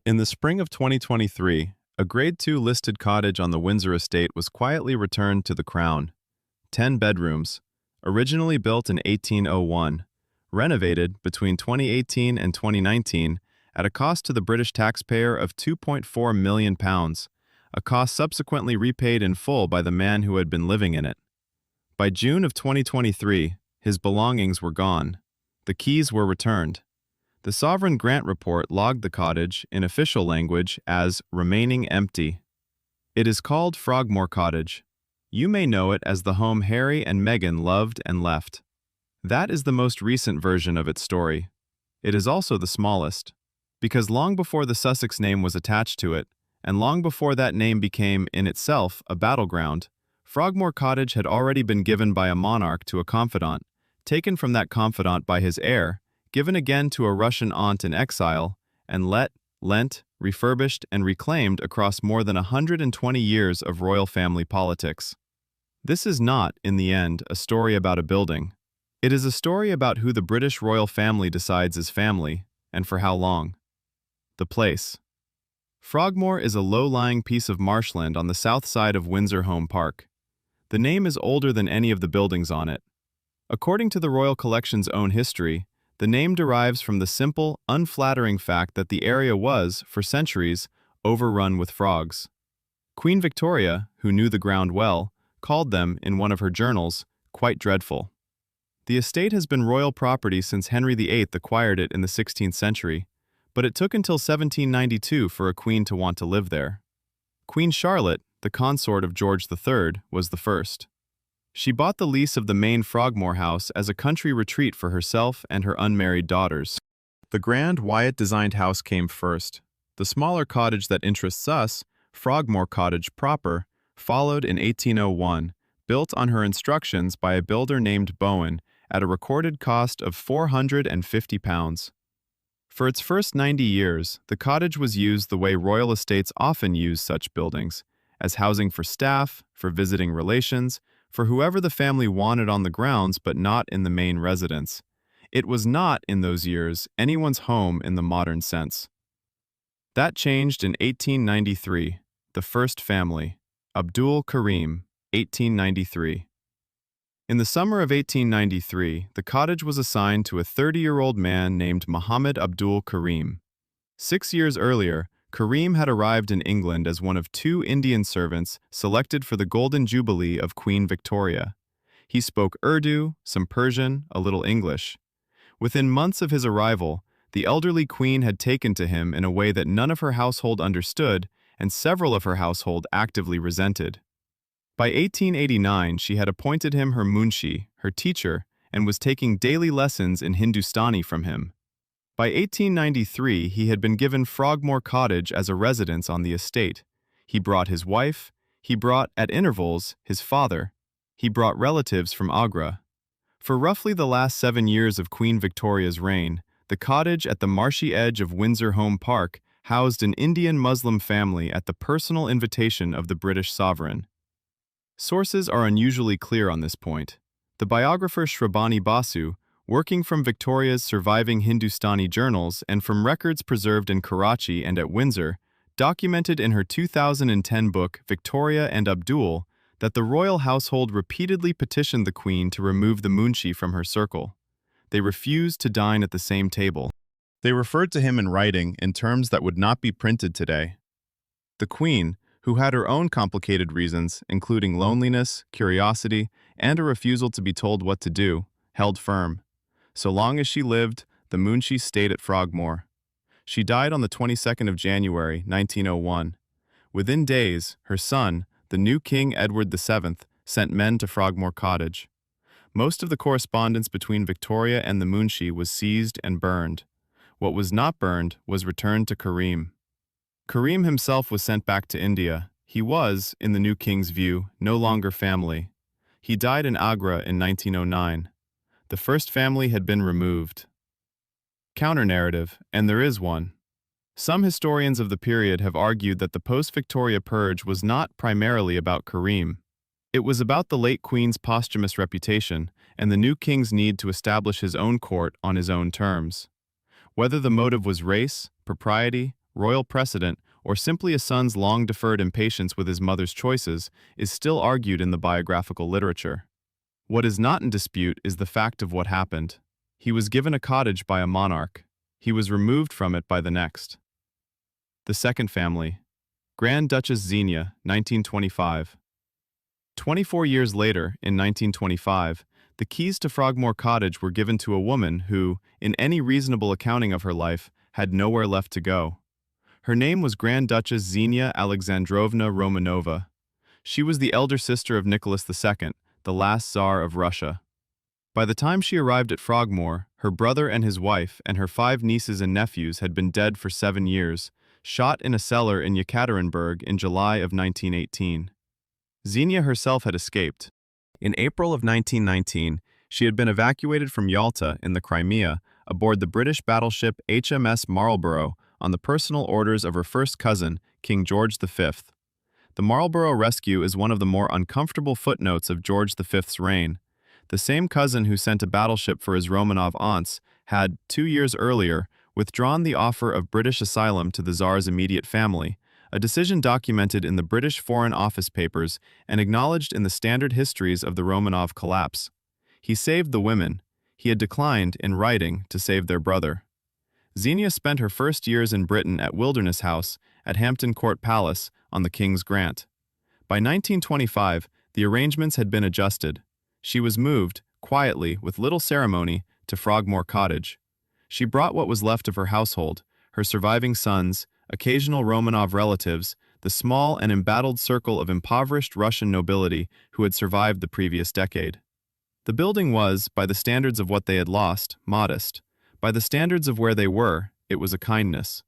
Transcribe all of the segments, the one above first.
In the spring of 2023, a Grade 2 listed cottage on the Windsor estate was quietly returned to the Crown. 10 bedrooms, originally built in 1801, renovated between 2018 and 2019 at a cost to the British taxpayer of £2.4 million, a cost subsequently repaid in full by the man who had been living in it. By June of 2023, his belongings were gone. The keys were returned. The Sovereign Grant Report logged the cottage, in official language, as remaining empty. It is called Frogmore Cottage. You may know it as the home Harry and Meghan loved and left. That is the most recent version of its story. It is also the smallest, because long before the Sussex name was attached to it, and long before that name became, in itself, a battleground, Frogmore Cottage had already been given by a monarch to a confidant, taken from that confidant by his heir, given again to a Russian aunt in exile, and lent, refurbished, and reclaimed across more than 120 years of royal family politics. This is not, in the end, a story about a building. It is a story about who the British royal family decides is family, and for how long. The place. Frogmore is a low-lying piece of marshland on the south side of Windsor Home Park. The name is older than any of the buildings on it. According to the Royal Collection's own history, the name derives from the simple, unflattering fact that the area was, for centuries, overrun with frogs. Queen Victoria, who knew the ground well, called them, in one of her journals, quite dreadful. The estate has been royal property since Henry VIII acquired it in the 16th century, but it took until 1792 for a queen to want to live there. Queen Charlotte, the consort of George III, was the first. She bought the lease of the main Frogmore house as a country retreat for herself and her unmarried daughters. The grand Wyatt-designed house came first. The smaller cottage that interests us, Frogmore Cottage proper, followed in 1801, built on her instructions by a builder named Bowen at a recorded cost of £450. For its first 90 years, the cottage was used the way royal estates often use such buildings, as housing for staff, for visiting relations, for whoever the family wanted on the grounds but not in the main residence. It was not, in those years, anyone's home in the modern sense. That changed in 1893, the first family, Abdul Karim, 1893. In the summer of 1893, the cottage was assigned to a 30-year-old man named Muhammad Abdul Karim. 6 years earlier, Karim had arrived in England as one of 2 Indian servants selected for the Golden Jubilee of Queen Victoria. He spoke Urdu, some Persian, a little English. Within months of his arrival, the elderly queen had taken to him in a way that none of her household understood and several of her household actively resented. By 1889, she had appointed him her munshi, her teacher, and was taking daily lessons in Hindustani from him. By 1893, he had been given Frogmore Cottage as a residence on the estate. He brought his wife, he brought, at intervals, his father. He brought relatives from Agra. For roughly the last 7 years of Queen Victoria's reign, the cottage at the marshy edge of Windsor Home Park housed an Indian Muslim family at the personal invitation of the British sovereign. Sources are unusually clear on this point. The biographer Shrabani Basu, working from Victoria's surviving Hindustani journals and from records preserved in Karachi and at Windsor, documented in her 2010 book Victoria and Abdul that the royal household repeatedly petitioned the Queen to remove the munshi from her circle. They refused to dine at the same table. They referred to him in writing in terms that would not be printed today. The Queen, who had her own complicated reasons, including loneliness, curiosity, and a refusal to be told what to do, held firm. So long as she lived, the munshi stayed at Frogmore. She died on the 22nd of January, 1901. Within days, her son, the new King Edward VII, sent men to Frogmore Cottage. Most of the correspondence between Victoria and the munshi was seized and burned. What was not burned was returned to Karim. Karim himself was sent back to India. He was, in the new king's view, no longer family. He died in Agra in 1909. The first family had been removed. Counter-narrative, and there is one. Some historians of the period have argued that the post-Victoria purge was not primarily about Karim. It was about the late Queen's posthumous reputation and the new king's need to establish his own court on his own terms. Whether the motive was race, propriety, royal precedent, or simply a son's long-deferred impatience with his mother's choices is still argued in the biographical literature. What is not in dispute is the fact of what happened. He was given a cottage by a monarch. He was removed from it by the next. The second family. Grand Duchess Xenia, 1925. 24 years later, in 1925, the keys to Frogmore Cottage were given to a woman who, in any reasonable accounting of her life, had nowhere left to go. Her name was Grand Duchess Xenia Alexandrovna Romanova. She was the elder sister of Nicholas II, the last Tsar of Russia. By the time she arrived at Frogmore, her brother and his wife and her 5 nieces and nephews had been dead for 7 years, shot in a cellar in Yekaterinburg in July of 1918. Xenia herself had escaped. In April of 1919, she had been evacuated from Yalta in the Crimea aboard the British battleship HMS Marlborough on the personal orders of her first cousin, King George V. The Marlborough rescue is one of the more uncomfortable footnotes of George V's reign. The same cousin who sent a battleship for his Romanov aunts had, 2 years earlier, withdrawn the offer of British asylum to the Tsar's immediate family, a decision documented in the British Foreign Office papers and acknowledged in the standard histories of the Romanov collapse. He saved the women. He had declined, in writing, to save their brother. Xenia spent her first years in Britain at Wilderness House at Hampton Court Palace on the King's grant. By 1925, the arrangements had been adjusted. She was moved, quietly, with little ceremony, to Frogmore Cottage. She brought what was left of her household, her surviving sons, occasional Romanov relatives, the small and embattled circle of impoverished Russian nobility who had survived the previous decade. The building was, by the standards of what they had lost, modest. By the standards of where they were, it was a kindness.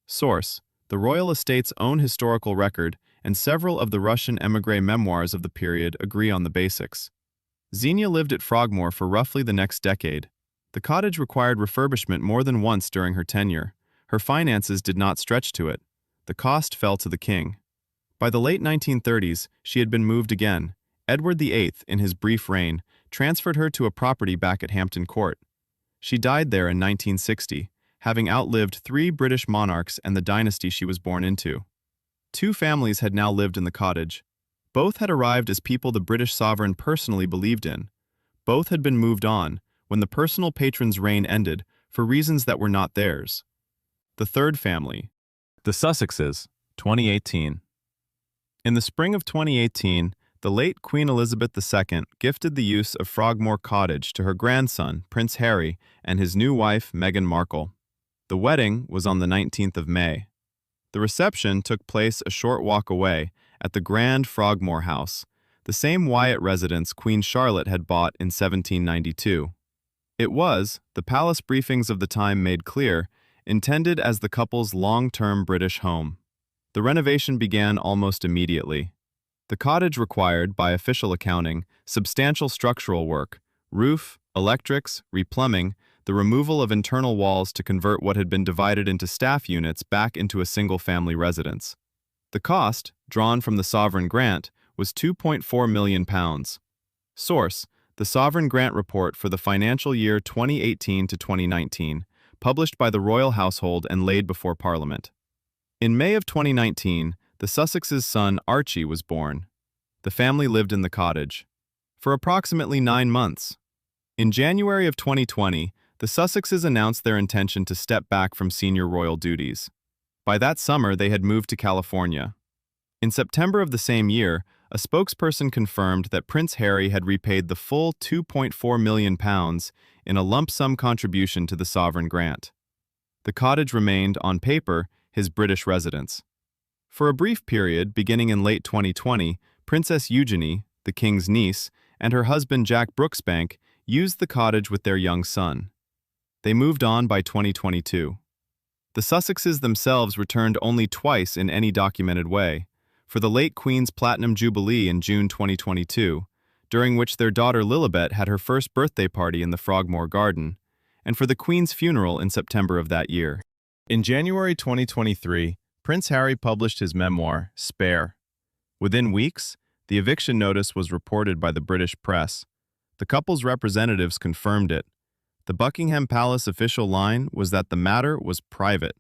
Source: the royal estate's own historical record and several of the Russian émigré memoirs of the period agree on the basics. Xenia lived at Frogmore for roughly the next decade. The cottage required refurbishment more than once during her tenure. Her finances did not stretch to it. The cost fell to the king. By the late 1930s, she had been moved again. Edward VIII, in his brief reign, transferred her to a property back at Hampton Court. She died there in 1960, having outlived 3 British monarchs and the dynasty she was born into. 2 families had now lived in the cottage. Both had arrived as people the British sovereign personally believed in. Both had been moved on, when the personal patron's reign ended, for reasons that were not theirs. The third family. The Sussexes, 2018. In the spring of 2018, the late Queen Elizabeth II gifted the use of Frogmore Cottage to her grandson, Prince Harry, and his new wife, Meghan Markle. The wedding was on the 19th of May. The reception took place a short walk away, at the Grand Frogmore House, the same Wyatt residence Queen Charlotte had bought in 1792. It was, the palace briefings of the time made clear, intended as the couple's long-term British home. The renovation began almost immediately. The cottage required, by official accounting, substantial structural work, roof, electrics, replumbing, the removal of internal walls to convert what had been divided into staff units back into a single-family residence. The cost, drawn from the sovereign grant, was £2.4 million. Source: the Sovereign Grant Report for the financial year 2018 to 2019, published by the royal household and laid before Parliament. In May of 2019, the Sussexes' son Archie was born. The family lived in the cottage for approximately 9 months. In January of 2020, the Sussexes announced their intention to step back from senior royal duties. By that summer, they had moved to California. In September of the same year, a spokesperson confirmed that Prince Harry had repaid the full £2.4 million in a lump sum contribution to the sovereign grant. The cottage remained, on paper, his British residence. For a brief period, beginning in late 2020, Princess Eugenie, the king's niece, and her husband Jack Brooksbank used the cottage with their young son. They moved on by 2022. The Sussexes themselves returned only twice in any documented way, for the late Queen's Platinum Jubilee in June 2022, during which their daughter Lilibet had her first birthday party in the Frogmore Garden, and for the Queen's funeral in September of that year. In January 2023, Prince Harry published his memoir, Spare. Within weeks, the eviction notice was reported by the British press. The couple's representatives confirmed it. The Buckingham Palace official line was that the matter was private.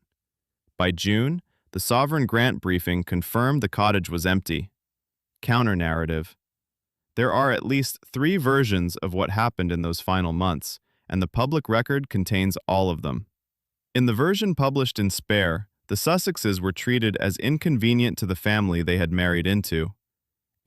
By June, the sovereign grant briefing confirmed the cottage was empty. Counter-narrative. There are at least 3 versions of what happened in those final months, and the public record contains all of them. In the version published in Spare, the Sussexes were treated as inconvenient to the family they had married into.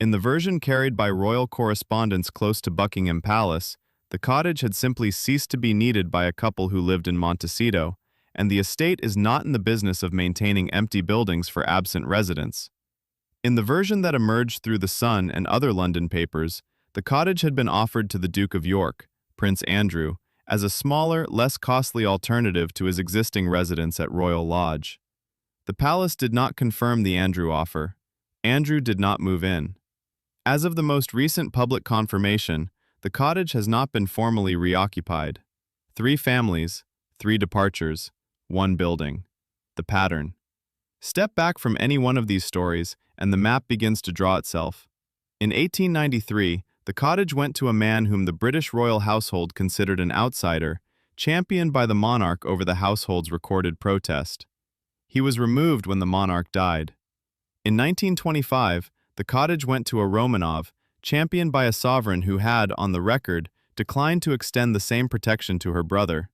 In the version carried by royal correspondents close to Buckingham Palace, the cottage had simply ceased to be needed by a couple who lived in Montecito, and the estate is not in the business of maintaining empty buildings for absent residents. In the version that emerged through The Sun and other London papers, the cottage had been offered to the Duke of York, Prince Andrew, as a smaller, less costly alternative to his existing residence at Royal Lodge. The palace did not confirm the Andrew offer. Andrew did not move in. As of the most recent public confirmation, the cottage has not been formally reoccupied. 3 families, 3 departures, 1 building. The pattern. Step back from any one of these stories, and the map begins to draw itself. In 1893, the cottage went to a man whom the British royal household considered an outsider, championed by the monarch over the household's recorded protest. He was removed when the monarch died. In 1925, the cottage went to a Romanov, championed by a sovereign who had, on the record, declined to extend the same protection to her brother.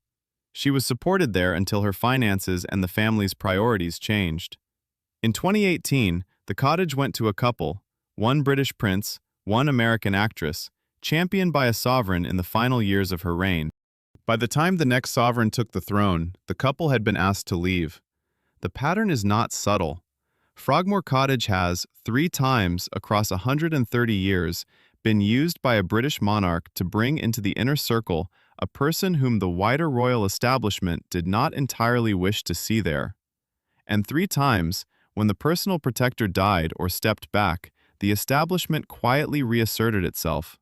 She was supported there until her finances and the family's priorities changed. In 2018, the cottage went to a couple, 1 British prince, 1 American actress, championed by a sovereign in the final years of her reign. By the time the next sovereign took the throne, the couple had been asked to leave. The pattern is not subtle. Frogmore Cottage has, 3 times across 130 years, been used by a British monarch to bring into the inner circle a person whom the wider royal establishment did not entirely wish to see there. And 3 times, when the personal protector died or stepped back, the establishment quietly reasserted itself.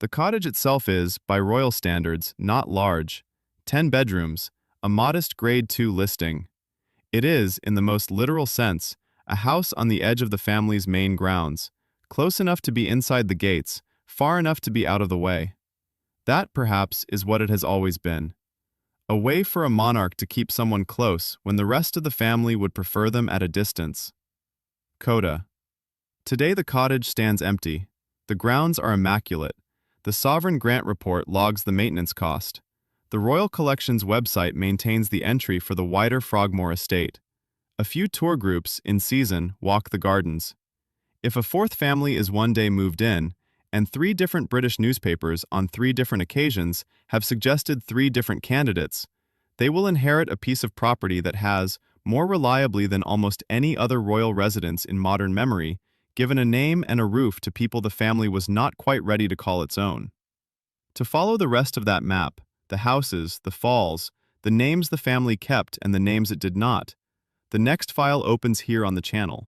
The cottage itself is, by royal standards, not large. 10 bedrooms, a modest Grade 2 listing. It is, in the most literal sense, a house on the edge of the family's main grounds, close enough to be inside the gates, far enough to be out of the way. That, perhaps, is what it has always been. A way for a monarch to keep someone close when the rest of the family would prefer them at a distance. Coda. Today the cottage stands empty. The grounds are immaculate. The Sovereign Grant Report logs the maintenance cost. The Royal Collections website maintains the entry for the wider Frogmore estate. A few tour groups, in season, walk the gardens. If a 4th family is one day moved in, and 3 different British newspapers on 3 different occasions have suggested 3 different candidates, they will inherit a piece of property that has, more reliably than almost any other royal residence in modern memory, given a name and a roof to people the family was not quite ready to call its own. To follow the rest of that map, the houses, the falls, the names the family kept and the names it did not, the next file opens here on the channel.